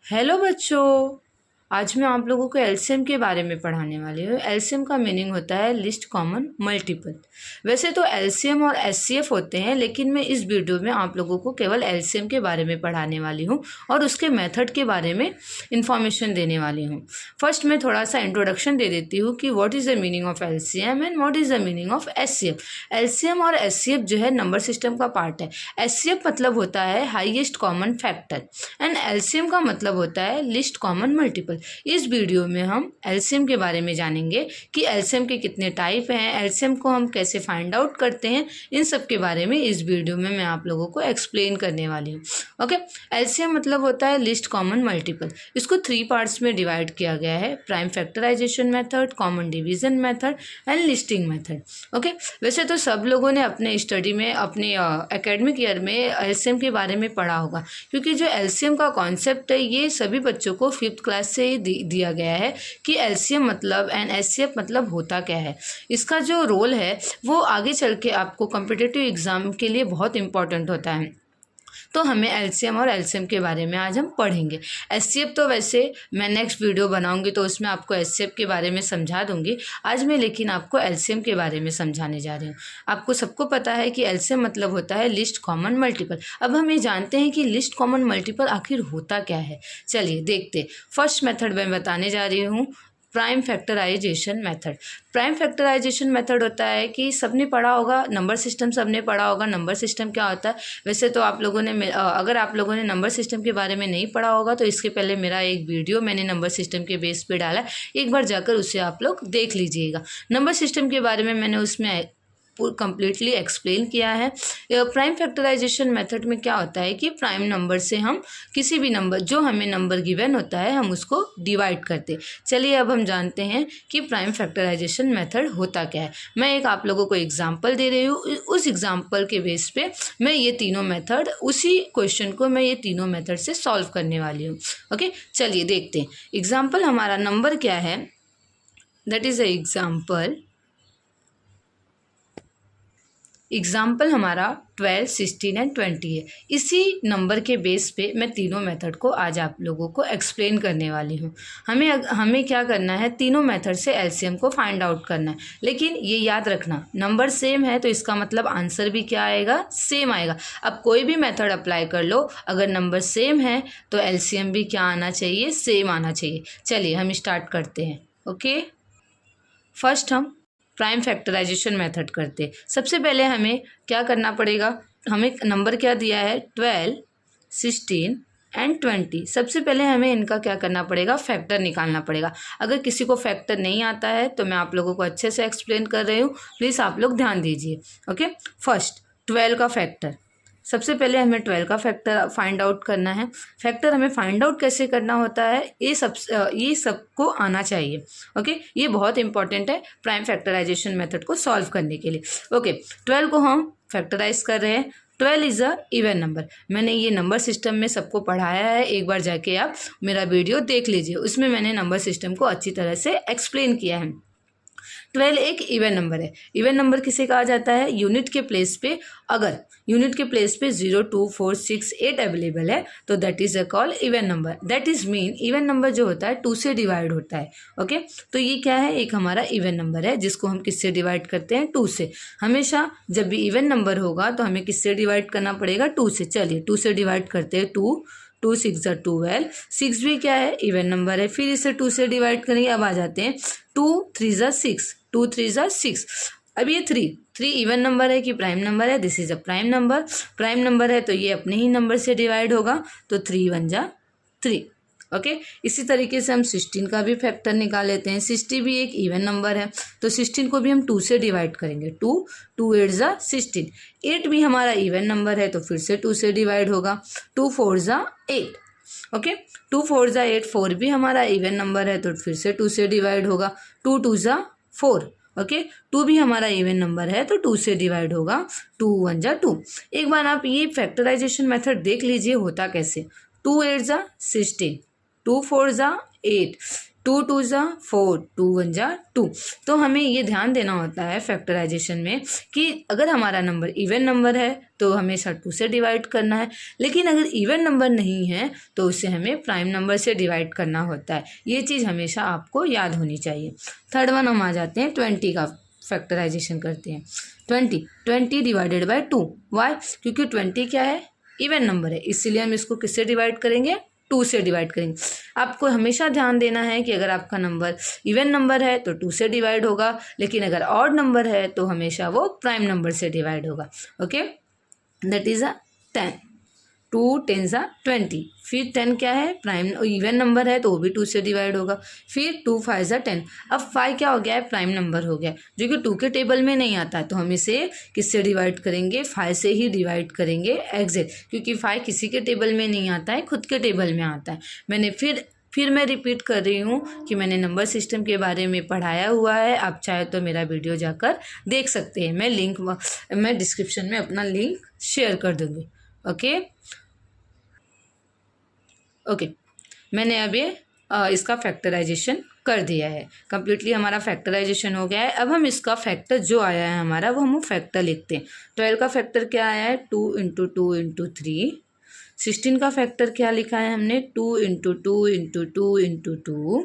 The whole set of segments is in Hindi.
हेलो बच्चों, आज मैं आप लोगों को एलसीएम के बारे में पढ़ाने वाली हूँ। एलसीएम का मीनिंग होता है लिस्ट कॉमन मल्टीपल। वैसे तो एलसीएम और एचसीएफ होते हैं, लेकिन मैं इस वीडियो में आप लोगों को केवल एलसीएम के बारे में पढ़ाने वाली हूँ और उसके मेथड के बारे में इंफॉर्मेशन देने वाली हूँ। फर्स्ट मैं थोड़ा सा इंट्रोडक्शन दे देती हूँ कि what is the meaning of LCM and what is the meaning of HCF. LCM और एचसीएफ जो है नंबर सिस्टम का पार्ट है। एचसीएफ मतलब होता है highest common factor and LCM का मतलब होता है लिस्ट कॉमन मल्टीपल। इस वीडियो में हम एलसीएम के बारे में जानेंगे कि एलसीएम के कितने टाइप हैं, एलसीएम को हम कैसे फाइंड आउट करते हैं, इन सब के बारे में इस वीडियो में मैं आप लोगों को एक्सप्लेन करने वाली हूँ। ओके, एलसीएम मतलब होता है लिस्ट कॉमन मल्टीपल। इसको 3 पार्ट्स में डिवाइड किया गया है: prime factorization method, common division method and listing method. Okay, वैसे तो सब लोगों ने अपने स्टडी में, अपने एकेडमिक ईयर में एलसीएम के बारे में पढ़ा होगा, क्योंकि जो एलसीएम का कॉन्सेप्ट है ये सभी बच्चों को 5th क्लास से ही दिया गया है कि एलसीएम मतलब एंड एचसीएफ मतलब होता क्या है। इसका जो रोल है वो आगे चल के आपको कॉम्पिटिटिव एग्जाम के लिए बहुत इंपॉर्टेंट होता है। तो हमें एलसीएम और एलसीएम के बारे में आज हम पढ़ेंगे। एचसीएफ तो वैसे मैं नेक्स्ट वीडियो बनाऊंगी तो उसमें आपको एचसीएफ के बारे में समझा दूंगी। आज मैं लेकिन आपको एलसीएम के बारे में समझाने जा रही हूँ। आपको सबको पता है कि एलसीएम मतलब होता है लिस्ट कॉमन मल्टीपल। अब हम ये जानते हैं कि लिस्ट कॉमन मल्टीपल आखिर होता क्या है। चलिए देखते। फर्स्ट मेथड मैं बताने जा रही हूँ, prime factorization method. Prime factorization method होता है कि सबने पढ़ा होगा, नंबर सिस्टम सबने पढ़ा होगा। नंबर सिस्टम क्या होता है? वैसे तो आप लोगों ने, अगर आप लोगों ने नंबर सिस्टम के बारे में नहीं पढ़ा होगा तो इसके पहले मेरा एक वीडियो मैंने नंबर सिस्टम के बेस पे डाला है, एक बार जाकर उसे आप लोग देख लीजिएगा। नंबर सिस्टम के बारे में मैंने उसमें कंप्लीटली एक्सप्लेन किया है। प्राइम फैक्टराइजेशन मेथड में क्या होता है कि प्राइम नंबर से हम किसी भी नंबर, जो हमें नंबर गिवन होता है, हम उसको डिवाइड करते। चलिए अब हम जानते हैं कि प्राइम फैक्टराइजेशन मेथड होता क्या है। मैं एक आप लोगों को एग्जांपल दे रही हूँ, उस एग्जांपल के बेस पे मैं ये तीनों मेथड, उसी क्वेश्चन को मैं ये तीनों मेथड से सॉल्व करने वाली हूँ। ओके, चलिए देखते हैं। एग्जाम्पल हमारा नंबर क्या है, दैट इज़ अ एग्जाम्पल हमारा 12, 16 एंड 20 है। इसी नंबर के बेस पे मैं तीनों मेथड को आज आप लोगों को एक्सप्लेन करने वाली हूँ। हमें क्या करना है, तीनों मेथड से एलसीएम को फाइंड आउट करना है। लेकिन ये याद रखना, नंबर सेम है तो इसका मतलब आंसर भी क्या आएगा, सेम आएगा। अब कोई भी मेथड अप्लाई कर लो, अगर नंबर सेम है तो एलसीएम भी क्या आना चाहिए, सेम आना चाहिए। चलिए हम स्टार्ट करते हैं। ओके, फर्स्ट हम प्राइम फैक्टराइजेशन मेथड करते। सबसे पहले हमें क्या करना पड़ेगा, हमें नंबर क्या दिया है, 12, 16 एंड 20। सबसे पहले हमें इनका क्या करना पड़ेगा, फैक्टर निकालना पड़ेगा। अगर किसी को फैक्टर नहीं आता है तो मैं आप लोगों को अच्छे से एक्सप्लेन कर रही हूँ, प्लीज़ आप लोग ध्यान दीजिए। ओके, फर्स्ट 12 का फैक्टर। सबसे पहले हमें 12 का फैक्टर फाइंड आउट करना है। फैक्टर हमें फाइंड आउट कैसे करना होता है, ये सबको आना चाहिए। ओके, ये बहुत इंपॉर्टेंट है प्राइम फैक्टराइजेशन मेथड को सॉल्व करने के लिए। ओके, 12 को हम फैक्टराइज कर रहे हैं। 12 इज़ अ इवन नंबर। मैंने ये नंबर सिस्टम में सबको पढ़ाया है, एक बार जाके आप मेरा वीडियो देख लीजिए, उसमें मैंने नंबर सिस्टम को अच्छी तरह से एक्सप्लेन किया है। 12 एक इवन नंबर है। इवन नंबर किसे कहा जाता है, यूनिट के प्लेस पे, अगर यूनिट के प्लेस पे 0, 2, 4, 6, 8 अवेलेबल है तो that is a call even number. That is mean even number जो होता है 2 से डिवाइड होता है। ओके, तो ये क्या है, एक हमारा इवन नंबर है जिसको हम किससे डिवाइड करते हैं, 2 से। हमेशा जब भी इवन नंबर होगा तो हमें किससे डिवाइड करना पड़ेगा, 2 से। चलिए 2 से डिवाइड करते हैं। 2 6 12। 6 भी क्या है, इवन नंबर है, फिर इसे 2 से डिवाइड करेंगे। अब आ जाते हैं 2 3 6, 2 3 6। अब ये 3 इवन नंबर है कि प्राइम नंबर है, this is a prime number. Prime number है तो ये अपने ही नंबर से डिवाइड होगा, तो 3 1 जा 3। ओके, इसी तरीके से हम 16 का भी फैक्टर निकाल लेते हैं। 60 भी एक इवन नंबर है तो 16 को भी हम 2 से डिवाइड करेंगे। 2 8 जा 16। 8 भी हमारा इवन नंबर है तो फिर से 2 से डिवाइड होगा। 2 4 जा 8। ओके, 2 4 जा 8। 4 भी हमारा इवन नंबर है तो फिर से 2 से डिवाइड होगा। 2 2 जा 4। ओके, 2 भी हमारा इवन नंबर है तो 2 से डिवाइड होगा। 2 1 जा 2। एक बार आप ये फैक्टराइजेशन मेथड देख लीजिए होता कैसे। 2 8 जा 16, 2 4 जा 8, 2 2 ज़ा 4, 2 1 ज़ा 2। तो हमें ये ध्यान देना होता है फैक्टराइजेशन में कि अगर हमारा नंबर इवन नंबर है तो हमेशा 2 से डिवाइड करना है, लेकिन अगर इवन नंबर नहीं है तो उसे हमें प्राइम नंबर से डिवाइड करना होता है। ये चीज़ हमेशा आपको याद होनी चाहिए। थर्ड वन हम आ जाते हैं 20 का फैक्टराइजेशन करते हैं। 20 डिवाइडेड बाय 2, वाई? क्योंकि 20 क्या है, इवन नंबर है, इसीलिए हम इसको किससे डिवाइड करेंगे, 2 से डिवाइड करेंगे। आपको हमेशा ध्यान देना है कि अगर आपका नंबर इवन नंबर है तो 2 से डिवाइड होगा, लेकिन अगर ऑड नंबर है तो हमेशा वो प्राइम नंबर से डिवाइड होगा। Okay, that is 10। 2 10 ज़ा 20। फिर 10 क्या है, प्राइम इवन नंबर है तो वो भी 2 से डिवाइड होगा। फिर 2 5 ज़ा 10। अब 5 क्या हो गया है, प्राइम नंबर हो गया, जो कि 2 के टेबल में नहीं आता है, तो हम इसे किससे डिवाइड करेंगे, 5 से ही डिवाइड करेंगे एग्जैक्ट, क्योंकि 5 किसी के टेबल में नहीं आता है, खुद के टेबल में आता है। मैंने फिर मैं रिपीट कर रही हूँ कि मैंने नंबर सिस्टम के बारे में पढ़ाया हुआ है, आप चाहे तो मेरा वीडियो जाकर देख सकते हैं। मैं डिस्क्रिप्शन में अपना लिंक शेयर कर दूँगी। ओके, मैंने अभी इसका फैक्टराइजेशन कर दिया है, कम्प्लीटली हमारा फैक्टराइजेशन हो गया है। अब हम इसका फैक्टर जो आया है हमारा, वो हम फैक्टर लिखते हैं। 12 का फैक्टर क्या आया है, 2 × 2 × 3। 16 का फैक्टर क्या लिखा है हमने, 2 × 2 × 2 × 2।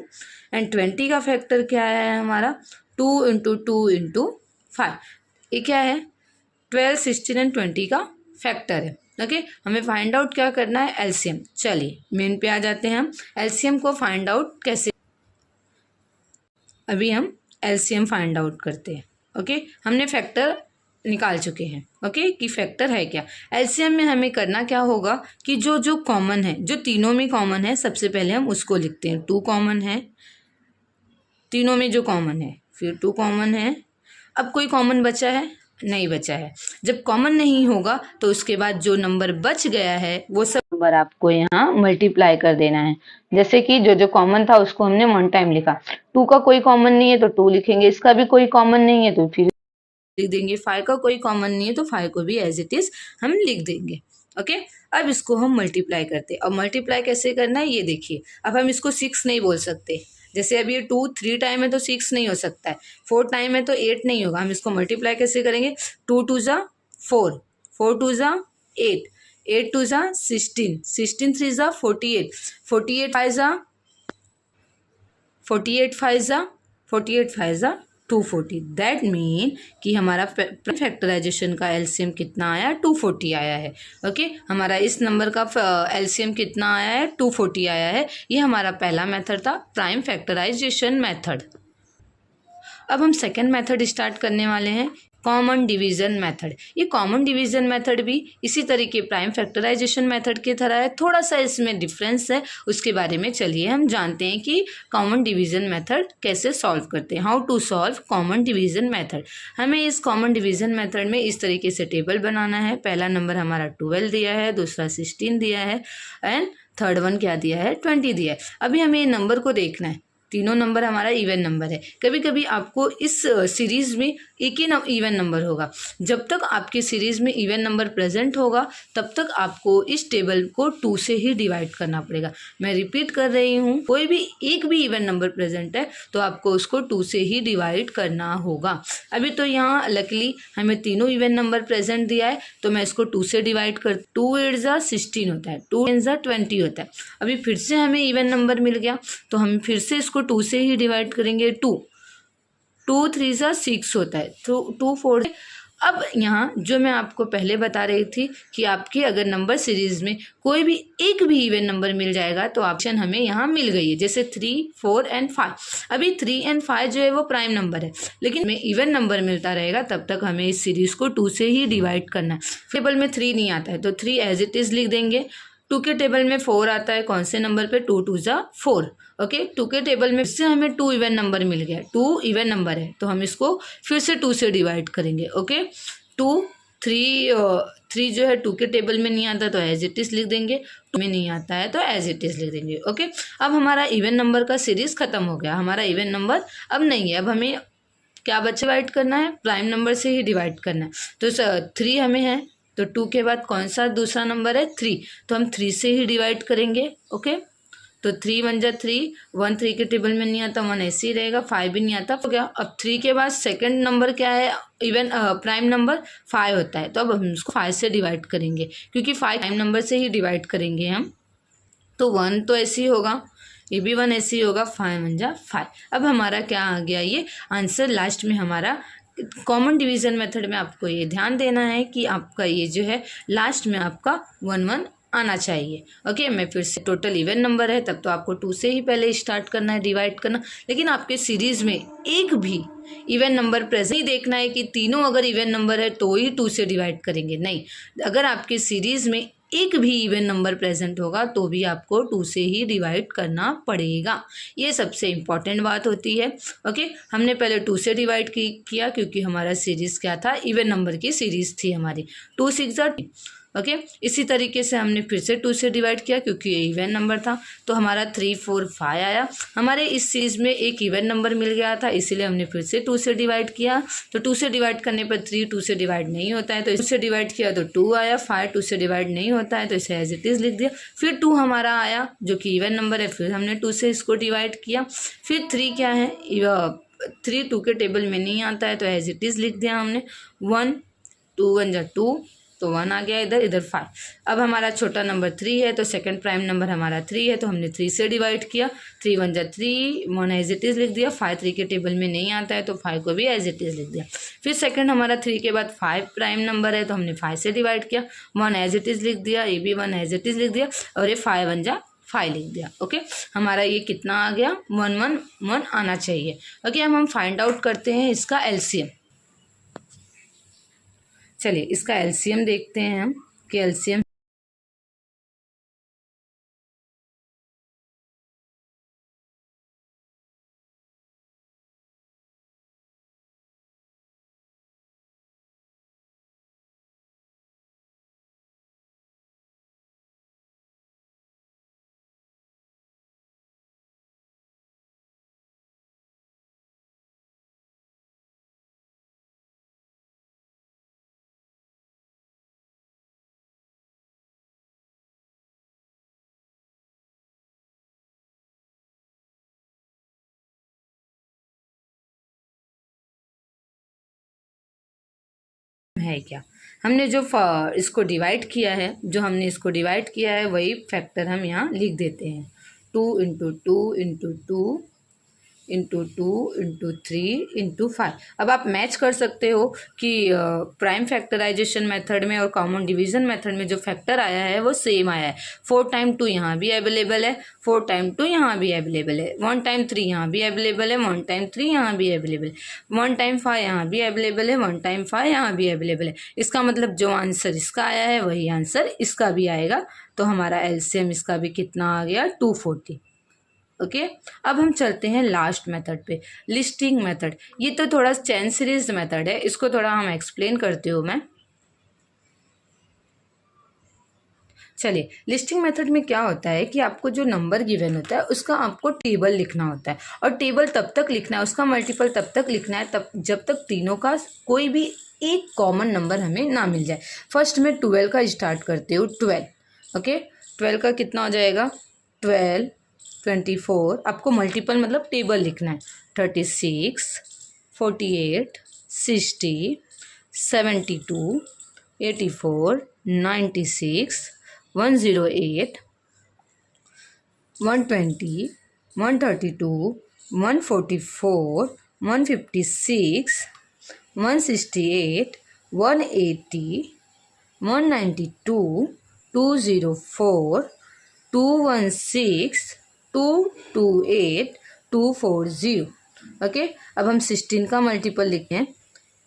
एंड 20 का फैक्टर क्या आया है हमारा, 2 × 2 × 5। ये क्या है, 12 16 एंड 20 का फैक्टर है। ओके, हमें फाइंड आउट क्या करना है, एलसीएम। चलिए मेन पे आ जाते हैं हम। एलसीएम को फाइंड आउट कैसे, अभी हम एलसीएम फाइंड आउट करते हैं। ओके, हमने फैक्टर निकाल चुके हैं। ओके, कि फैक्टर है क्या। एलसीएम में हमें करना क्या होगा कि जो जो कॉमन है, जो तीनों में कॉमन है, सबसे पहले हम उसको लिखते हैं। 2 कॉमन है, तीनों में जो कॉमन है, फिर 2 कॉमन है। अब कोई कॉमन बचा है, नहीं बचा है। जब कॉमन नहीं होगा तो उसके बाद जो नंबर बच गया है वो सब नंबर आपको यहाँ मल्टीप्लाई कर देना है। जैसे कि जो जो कॉमन था उसको हमने 1 टाइम लिखा, 2 का कोई कॉमन नहीं है तो 2 लिखेंगे, इसका भी कोई कॉमन नहीं है तो फिर लिख देंगे। 5 का कोई कॉमन नहीं है तो 5 को भी एज इट इज हम लिख देंगे। ओके, अब इसको हम मल्टीप्लाई करते हैं। और मल्टीप्लाई कैसे करना है ये देखिए। अब हम इसको 6 नहीं बोल सकते, जैसे अब ये 2 3 टाइम है तो 6 नहीं हो सकता है, 4 टाइम है तो 8 नहीं होगा। हम इसको मल्टीप्लाई कैसे करेंगे, 2 2 ज़ा 4, 4 2 ज़ा 8, 8 2 ज़ा 16, 16 3 ज़ा 48, 48 5 ज़ा 48 5 ज़ा 48 5 ज़ा 240। दैट मीन कि हमारा फैक्टराइजेशन का एलसीएम कितना आया, 240 आया है। ओके, हमारा इस नंबर का एलसीएम कितना आया है, 240 आया है। ये हमारा पहला मेथड था, प्राइम फैक्टराइजेशन मेथड। अब हम सेकेंड मेथड स्टार्ट करने वाले हैं, कॉमन डिवीजन मेथड। ये कॉमन डिवीजन मेथड भी इसी तरीके प्राइम फैक्टराइजेशन मेथड की तरह है, थोड़ा सा इसमें डिफरेंस है, उसके बारे में चलिए हम जानते हैं कि कॉमन डिवीजन मेथड कैसे सॉल्व करते हैं। How to solve common division method. हमें इस कॉमन डिवीजन मेथड में इस तरीके से टेबल बनाना है। पहला नंबर हमारा 12 दिया है, दूसरा 16 दिया है, एंड थर्ड वन क्या दिया है, 20 दिया है। अभी हमें ये नंबर को देखना है, तीनों नंबर हमारा इवन नंबर है। कभी कभी आपको इस सीरीज में एक ही इवन नंबर होगा। जब तक आपकी सीरीज में इवन नंबर प्रेजेंट होगा तब तक आपको इस टेबल को 2 से ही डिवाइड करना पड़ेगा। मैं रिपीट कर रही हूँ, कोई भी एक भी इवन नंबर प्रेजेंट है तो आपको उसको 2 से ही डिवाइड करना होगा। अभी तो यहाँ लकीली हमें तीनों इवन नंबर प्रेजेंट दिया है तो मैं इसको 2 से डिवाइड कर, 2 8 ज़ा 16 होता है, 2 10 ज़ा 20 होता है। अभी फिर से हमें इवन नंबर मिल गया तो हम फिर से इसको 2 से ही डिवाइड करेंगे। 2 3 ज़ा 6 होता है, तो 2 4। अब यहाँ जो मैं आपको पहले बता रही थी कि आपके अगर नंबर सीरीज में कोई भी एक भी इवन नंबर मिल जाएगा तो ऑप्शन हमें यहाँ मिल गई है, जैसे 3 4 एंड 5। अभी 3 एंड 5 जो है वो प्राइम नंबर है, लेकिन हमें इवन नंबर मिलता रहेगा तब तक हमें इस सीरीज को 2 से ही डिवाइड करना है। टेबल में 3 नहीं आता है तो 3 एज इट इज लिख देंगे। 2 के टेबल में 4 आता है, कौन से नंबर पे, 2 2 ज़ा 4। ओके, 2 के टेबल में फिर से हमें 2 इवन नंबर मिल गया, 2 इवन नंबर है तो हम इसको फिर से 2 से डिवाइड करेंगे। ओके, 2 3 जो है 2 के टेबल में नहीं आता तो एज इट इज लिख देंगे, 2 में नहीं आता है तो एज इट इज लिख देंगे। ओके, अब हमारा इवन नंबर का सीरीज खत्म हो गया, हमारा इवन नंबर अब नहीं है। अब हमें क्या बच्चे डिवाइड करना है, प्राइम नंबर से ही डिवाइड करना है। तो 3 हमें है तो 2 के बाद कौन सा दूसरा नंबर है, 3, तो हम 3 से ही डिवाइड करेंगे। ओके, तो 3 1 जा 3, 1 3 के टेबल में नहीं आता, 1 ऐसे ही रहेगा, 5 भी नहीं आता, हो गया। अब 3 के बाद सेकंड नंबर क्या है, इवन प्राइम नंबर 5 होता है, तो अब हम उसको 5 से डिवाइड करेंगे, क्योंकि 5 प्राइम नंबर से ही डिवाइड करेंगे हम। तो 1 तो ऐसे ही होगा, ये भी 1 ऐसे ही होगा, 5 1 जा 5। अब हमारा क्या आ गया, ये आंसर लास्ट में हमारा कॉमन डिवीजन मेथड में आपको ये ध्यान देना है कि आपका ये जो है लास्ट में आपका 1 1 आना चाहिए। ओके, मैं फिर से, टोटल इवन नंबर है तब तो आपको 2 से ही पहले स्टार्ट करना है, डिवाइड करना। लेकिन आपके सीरीज में एक भी इवन नंबर प्रेजेंट ही देखना है कि तीनों अगर इवन नंबर है तो ही 2 से डिवाइड करेंगे, नहीं, अगर आपके सीरीज में एक भी इवन नंबर प्रेजेंट होगा तो भी आपको 2 से ही डिवाइड करना पड़ेगा। ये सबसे इम्पॉर्टेंट बात होती है। ओके, हमने पहले 2 से डिवाइड किया क्योंकि हमारा सीरीज क्या था, इवन नंबर की सीरीज थी हमारी, 2 6 जा। ओके, इसी तरीके से हमने फिर से 2 से डिवाइड किया क्योंकि ये इवन नंबर था, तो हमारा 3 4 5 आया। हमारे इस सीरीज में एक इवन नंबर मिल गया था, इसीलिए हमने फिर से 2 से डिवाइड किया। तो 2 से डिवाइड करने पर 3 2 से डिवाइड नहीं होता है, तो 2 से डिवाइड किया तो 2 आया। 5 2 से डिवाइड नहीं होता है, तो इसे एज इट इज़ लिख दिया। फिर 2 हमारा आया जो कि इवन नंबर है, फिर हमने 2 से इसको डिवाइड किया। फिर 3 क्या है, 3 2 के टेबल में नहीं आता है, तो एज इट इज़ लिख दिया हमने। 1 2 1 जा 2, तो 1 आ गया, इधर इधर 5। अब हमारा छोटा नंबर 3 है, तो सेकंड प्राइम नंबर हमारा 3 है, तो हमने 3 से डिवाइड किया। 3 1 जा 3, 1 एज इट इज़ लिख दिया। 5 3 के टेबल में नहीं आता है, तो 5 को भी एज इट इज़ लिख दिया। फिर सेकंड हमारा 3 के बाद 5 प्राइम नंबर है, तो हमने 5 से डिवाइड किया। 1 एज इट इज़ लिख दिया, ये भी 1 एज इट इज़ लिख दिया, और ये 5 1 जा 5 लिख दिया। ओके, हमारा ये कितना आ गया, 1 1 1 आना चाहिए। ओके, अब हम फाइंड आउट करते हैं इसका एलसीएम। चलिए इसका एलसीएम देखते हैं हम कि एलसीएम है क्या, हमने जो इसको डिवाइड किया है, जो हमने इसको डिवाइड किया है वही फैक्टर हम यहाँ लिख देते हैं। 2 into 2 into 2 into 2 into 3 into 5। अब आप मैच कर सकते हो कि प्राइम फैक्टराइजेशन मेथड में और कॉमन डिवीजन मेथड में जो फैक्टर आया है वो सेम आया है। 4 टाइम 2 यहाँ भी अवेलेबल है, 4 टाइम 2 यहाँ भी अवेलेबल है, 1 टाइम 3 यहाँ भी अवेलेबल है, 1 टाइम 3 यहाँ भी अवेलेबल है, 1 टाइम 5 यहाँ भी अवेलेबल है, 1 टाइम 5 यहाँ भी अवेलेबल है। इसका मतलब जो आंसर इसका आया है वही आंसर इसका भी आएगा। तो हमारा एलसीएम इसका भी कितना आ गया, 240। ओके, अब हम चलते हैं लास्ट मेथड पे, लिस्टिंग मेथड। ये तो थोड़ा चेन सीरीज मेथड है, इसको थोड़ा हम एक्सप्लेन करती हूँ मैं। चलिए, लिस्टिंग मेथड में क्या होता है कि आपको जो नंबर गिवन होता है उसका आपको टेबल लिखना होता है, और टेबल तब तक लिखना है, उसका मल्टीपल तब तक लिखना है तब जब तक तीनों का कोई भी एक कॉमन नंबर हमें ना मिल जाए। फर्स्ट मैं 12 का स्टार्ट करती हूँ, 12। ओके, 12 का कितना हो जाएगा, 12 24, आपको मल्टीपल मतलब टेबल लिखना है। 36 48 60 72 84 96 108 120 132 144 156 168 180 192 204 216 228 240। ओके, अब हम 16 का मल्टीपल लिखते हैं।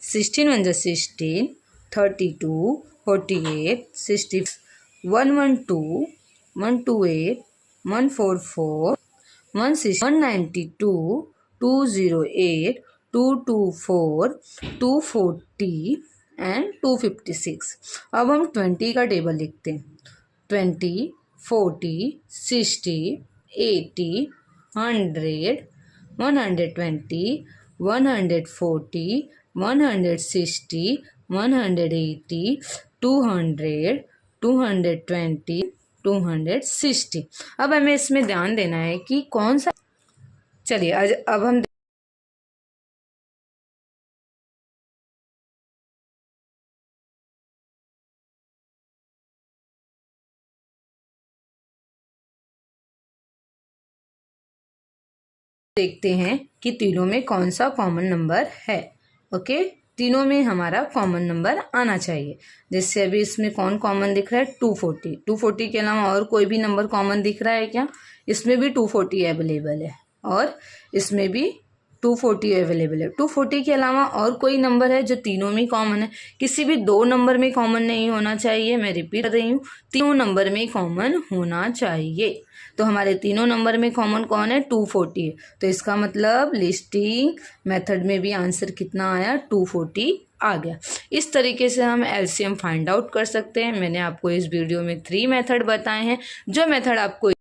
16 1 जा 16, 32 48 60 112 128 144 160 192 208 224 240 एंड 256। अब हम 20 का टेबल लिखते हैं। 20 40 60 80 100 120 140 160 180 200 220 260। अब हमें इसमें ध्यान देना है कि कौन सा, चलिए अब हम देखते हैं कि तीनों में कौन सा कॉमन नंबर है। ओके, तीनों में हमारा कॉमन नंबर आना चाहिए। जैसे अभी इसमें कौन कॉमन दिख रहा है, 240। 240 के अलावा और कोई भी नंबर कॉमन दिख रहा है क्या? इसमें भी 240 अवेलेबल है और इसमें भी 240 अवेलेबल है। 240 के अलावा और कोई नंबर है जो तीनों में कॉमन है? किसी भी दो नंबर में कॉमन नहीं होना चाहिए, मैं रिपीट कर रही हूँ, तीनों नंबर में कॉमन होना चाहिए। तो हमारे तीनों नंबर में कॉमन कौन है? 240 है। तो इसका मतलब लिस्टिंग मेथड में भी आंसर कितना आया? 240 आ गया। इस तरीके से हम एलसीएम फाइंड आउट कर सकते हैं। मैंने आपको इस वीडियो में 3 मेथड बताए हैं। जो मेथड आपको